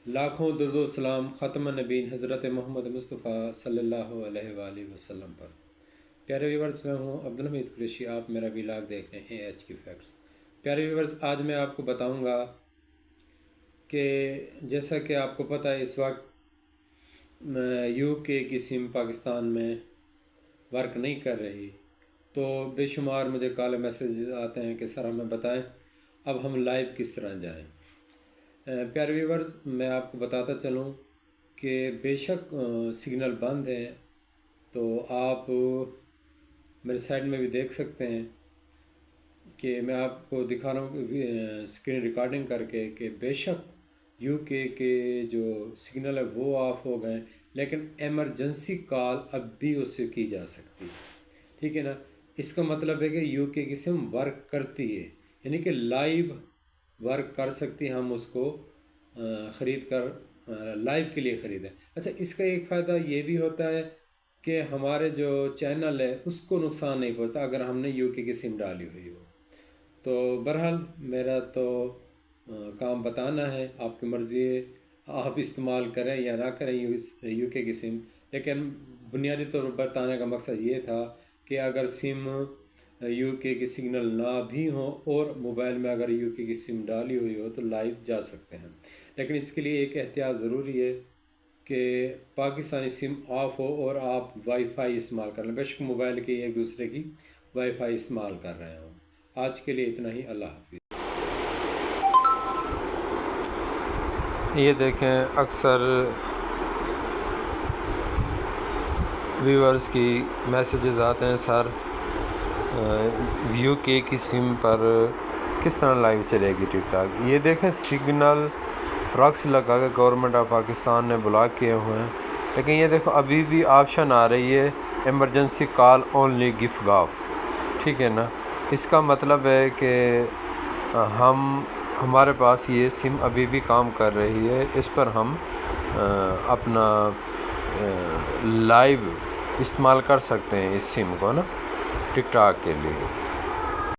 لاکھوں درود و سلام ختم نبین حضرت محمد مصطفیٰ صلی اللہ علیہ وآلہ وسلم پر۔ پیارے ویورز، میں ہوں عبدالحمید قریشی، آپ میرا ویلاگ دیکھ رہے ہیں AHQ فیکٹس۔ پیارے ویورز، آج میں آپ کو بتاؤں گا کہ جیسا کہ آپ کو پتہ ہے اس وقت UK کی سم پاکستان میں ورک نہیں کر رہی، تو بے شمار مجھے کال میسیج آتے ہیں کہ سر ہمیں بتائیں اب ہم لائیو کس طرح جائیں۔ پیارے ویورز، میں آپ کو بتاتا چلوں کہ بے شک سگنل بند ہے، تو آپ میرے سائڈ میں بھی دیکھ سکتے ہیں کہ میں آپ کو دکھا رہا ہوں اسکرین ریکارڈنگ کر کے کہ بے شک UK کے جو سگنل ہے وہ آف ہو گئے، لیکن ایمرجنسی کال اب بھی اس سے کی جا سکتی ہے، ٹھیک ہے نا۔ اس کا مطلب ہے کہ UK کی سم ورک کرتی ہے، یعنی کہ لائیو ورک کر سکتی، ہم اس کو خرید کر لائیو کے لیے خریدیں۔ اچھا، اس کا ایک فائدہ یہ بھی ہوتا ہے کہ ہمارے جو چینل ہے اس کو نقصان نہیں پہنچتا اگر ہم نے UK کی سم ڈالی ہوئی ہو۔ تو بہرحال میرا تو کام بتانا ہے، آپ کی مرضی ہے، آپ استعمال کریں یا نہ کریں UK کی سم، لیکن بنیادی طور پر بتانے کا مقصد یہ تھا کہ اگر سم UK کی سگنل نہ بھی ہوں اور موبائل میں اگر UK کی سم ڈالی ہوئی ہو تو لائیو جا سکتے ہیں، لیکن اس کے لیے ایک احتیاط ضروری ہے کہ پاکستانی سم آف ہو اور آپ وائی فائی استعمال کر لیں، بے شک موبائل کی ایک دوسرے کی وائی فائی استعمال کر رہے ہوں۔ آج کے لیے اتنا ہی، اللہ حافظ۔ یہ دیکھیں، اکثر ویورز کی میسیجز آتے ہیں سر UK کی سم پر کس طرح لائیو چلے گی ٹک ٹاک۔ یہ دیکھیں، سگنل پراکسی لگا کے گورنمنٹ آف پاکستان نے بلاک کیے ہوئے ہیں، لیکن یہ دیکھو ابھی بھی آپشن آ رہی ہے ایمرجنسی کال اونلی گف گاف، ٹھیک ہے نا۔ اس کا مطلب ہے کہ ہمارے پاس یہ سم ابھی بھی کام کر رہی ہے، اس پر ہم اپنا لائیو استعمال کر سکتے ہیں اس سم کو نا ٹک ٹاک کے لیے۔